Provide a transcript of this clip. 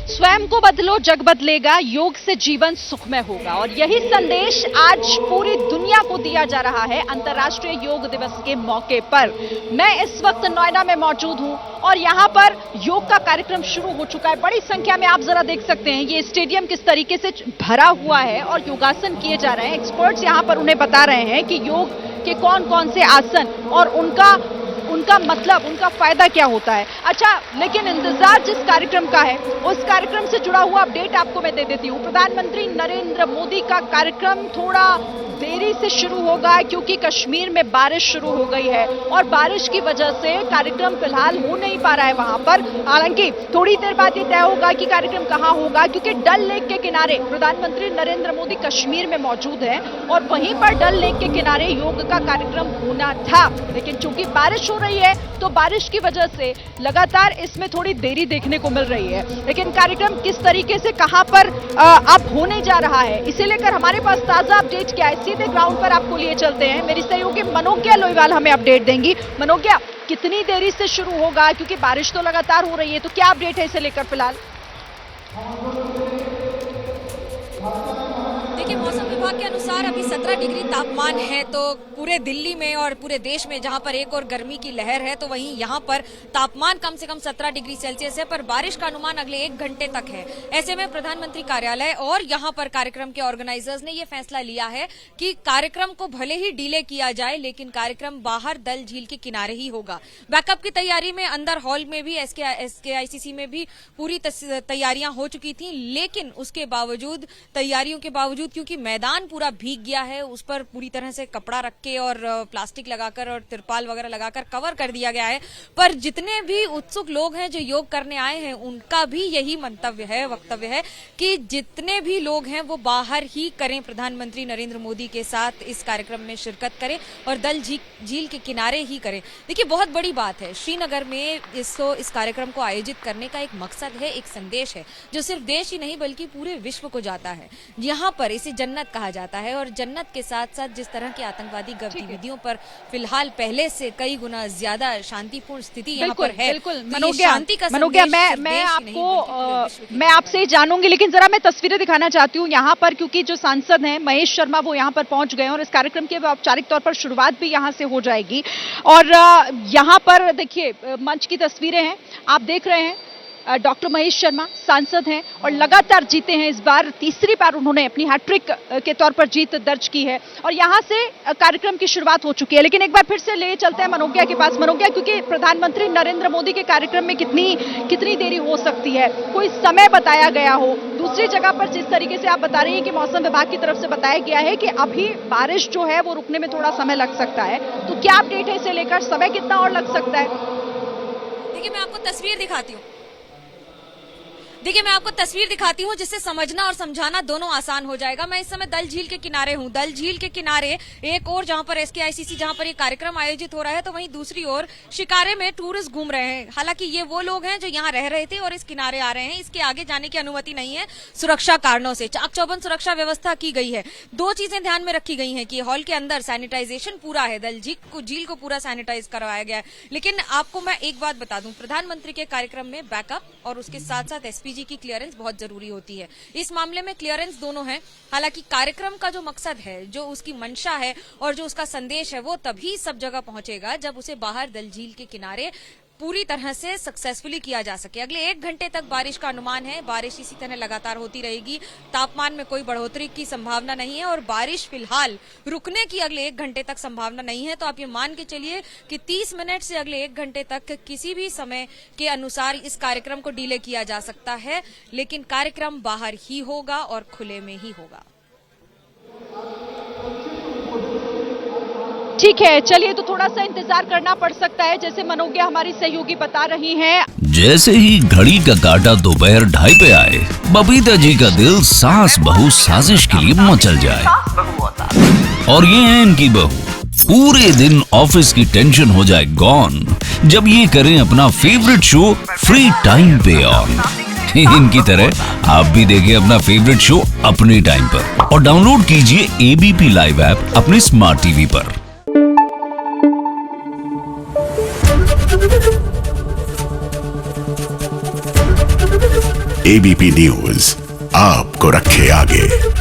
स्वयं को बदलो, जग बदलेगा, योग से जीवन सुखमय होगा। और यही संदेश आज पूरी दुनिया को दिया जा रहा है अंतर्राष्ट्रीय योग दिवस के मौके पर। मैं इस वक्त नोएडा में मौजूद हूं और यहां पर योग का कार्यक्रम शुरू हो चुका है। बड़ी संख्या में आप जरा देख सकते हैं ये स्टेडियम किस तरीके से भरा हुआ है और योगासन किए जा रहे हैं। एक्सपर्ट्स यहां पर उन्हें बता रहे हैं कि योग के कौन कौन से आसन और उनका मतलब, उनका फायदा क्या होता है। अच्छा, लेकिन इंतजार जिस कार्यक्रम का है उस कार्यक्रम से जुड़ा हुआ अपडेट आपको मैं दे देती हूँ। प्रधानमंत्री नरेंद्र मोदी का कार्यक्रम थोड़ा देरी से शुरू होगा क्योंकि कश्मीर में बारिश शुरू हो गई है और बारिश की वजह से कार्यक्रम फिलहाल हो नहीं पा रहा है वहां पर। हालांकि थोड़ी देर बाद ये तय होगा कि कार्यक्रम कहां होगा, क्योंकि डल लेक के किनारे प्रधानमंत्री नरेंद्र मोदी कश्मीर में मौजूद है और वहीं पर डल लेक के किनारे योग का कार्यक्रम होना था। लेकिन चूंकि बारिश हो रही है तो बारिश की वजह से लगातार इसमें थोड़ी देरी देखने को मिल रही है। लेकिन कार्यक्रम किस तरीके से कहां पर अब होने जा रहा है, इसे लेकर हमारे पास ताजा अपडेट क्या है, सीधे ग्राउंड पर आपको लिए चलते हैं। मेरी सहयोगी मनोज्ञा लोईवाल हमें अपडेट देंगी। मनोज्ञा, कितनी देरी से शुरू होगा, क्योंकि बारिश तो लगातार हो रही है, तो क्या अपडेट है इसे लेकर फिलहाल? देखिए, मौसम विभाग के अनुसार अभी 17 डिग्री तापमान है, तो पूरे दिल्ली में और पूरे देश में जहां पर एक और गर्मी की लहर है, तो वहीं यहां पर तापमान कम से कम 17 डिग्री सेल्सियस है, पर बारिश का अनुमान अगले 1 घंटे तक है। ऐसे में प्रधानमंत्री कार्यालय और यहां पर कार्यक्रम के ऑर्गेनाइजर्स ने यह फैसला लिया है कि कार्यक्रम को भले ही डिले किया जाए, लेकिन कार्यक्रम बाहर डल झील के किनारे ही होगा। बैकअप की तैयारी में अंदर हॉल में भी SKICC में भी पूरी तैयारियां हो चुकी थी, लेकिन उसके बावजूद, तैयारियों के बावजूद, क्योंकि मैदान पूरा भीग गया है, उस पर पूरी तरह से कपड़ा रख के और प्लास्टिक लगाकर और तिरपाल वगैरह लगाकर कवर कर दिया गया है। पर जितने भी उत्सुक लोग हैं जो योग करने आए हैं, उनका भी यही वक्तव्य है कि जितने भी लोग हैं वो बाहर ही करें, प्रधानमंत्री नरेंद्र मोदी के साथ इस कार्यक्रम में शिरकत करें और डल झील के किनारे ही करें। देखिए, बहुत बड़ी बात है, श्रीनगर में इस कार्यक्रम को आयोजित करने का एक मकसद है, एक संदेश है जो सिर्फ देश ही नहीं बल्कि पूरे विश्व को जाता है। यहाँ पर इसे जन्नत कहा जाता है और जन्नत के साथ साथ जिस तरह की आतंकवादी गतिविधियों पर फिलहाल पहले से कई गुना ज्यादा शांतिपूर्ण स्थिति यहाँ पर है। बिल्कुल, तो शांति का मनोज्ञा, मैं आपसे जानूंगी, लेकिन जरा मैं तस्वीरें दिखाना चाहती हूँ यहाँ पर, क्योंकि जो सांसद हैं महेश शर्मा वो यहाँ पर पहुंच गए और इस कार्यक्रम की औपचारिक तौर पर शुरुआत भी यहाँ से हो जाएगी। और यहाँ पर देखिए मंच की तस्वीरें हैं, आप देख रहे हैं डॉक्टर महेश शर्मा सांसद हैं और लगातार जीते हैं। इस बार तीसरी बार उन्होंने अपनी हैट्रिक के तौर पर जीत दर्ज की है और यहां से कार्यक्रम की शुरुआत हो चुकी है। लेकिन एक बार फिर से ले चलते हैं मनोज्ञा के पास। मनोज्ञा, क्योंकि प्रधानमंत्री नरेंद्र मोदी के कार्यक्रम में कितनी देरी हो सकती है, कोई समय बताया गया हो? दूसरी जगह पर जिस तरीके से आप बता रही हैं कि मौसम विभाग की तरफ से बताया गया है कि अभी बारिश जो है वो रुकने में थोड़ा समय लग सकता है, तो क्या अपडेट है इसे लेकर? समय कितना और लग सकता है? देखिए, मैं आपको तस्वीर दिखाती हूँ जिससे समझना और समझाना दोनों आसान हो जाएगा। मैं इस समय डल झील के किनारे हूँ। डल झील के किनारे एक और जहाँ पर SKICC जहाँ पर ये कार्यक्रम आयोजित हो रहा है, तो वहीं दूसरी ओर शिकारे में टूरिस्ट घूम रहे हैं। हालांकि ये वो लोग हैं जो यहाँ रह रहे थे और इस किनारे आ रहे हैं। इसके आगे जाने की अनुमति नहीं है सुरक्षा कारणों से। चाक चौबंद सुरक्षा व्यवस्था की गई है। 2 चीजें ध्यान में रखी गई है कि हॉल के अंदर सैनिटाइजेशन पूरा है, डल झील को पूरा सैनिटाइज करवाया गया है। लेकिन आपको मैं एक बात बता दूं, प्रधानमंत्री के कार्यक्रम में बैकअप और उसके साथ साथ SPG की क्लियरेंस बहुत जरूरी होती है। इस मामले में क्लियरेंस दोनों है। हालांकि कार्यक्रम का जो मकसद है, जो उसकी मंशा है और जो उसका संदेश है, वो तभी सब जगह पहुंचेगा जब उसे बाहर डल झील के किनारे पूरी तरह से सक्सेसफुली किया जा सके। अगले 1 घंटे तक बारिश का अनुमान है। बारिश इसी तरह लगातार होती रहेगी। तापमान में कोई बढ़ोतरी की संभावना नहीं है और बारिश फिलहाल रुकने की अगले 1 घंटे तक संभावना नहीं है। तो आप ये मान के चलिए कि 30 मिनट से अगले 1 घंटे तक किसी भी समय के अनुसार इस कार्यक्रम को डिले किया जा सकता है, लेकिन कार्यक्रम बाहर ही होगा और खुले में ही होगा। ठीक है, चलिए, तो थोड़ा सा इंतजार करना पड़ सकता है, जैसे मनोज्ञा हमारी सहयोगी बता रही हैं। जैसे ही घड़ी का काटा दोपहर 2:30 पे आए, बबीता जी का दिल सास बहू साजिश के लिए मचल जाए। और ये है इनकी बहू, पूरे दिन ऑफिस की टेंशन हो जाए गॉन जब ये करें अपना फेवरेट शो फ्री टाइम पे ऑन। इनकी तरह आप भी देखिए अपना फेवरेट शो अपने टाइम पर और डाउनलोड कीजिए ABP लाइव ऐप अपने स्मार्ट टीवी पर। एबीपी न्यूज आपको रखे आगे।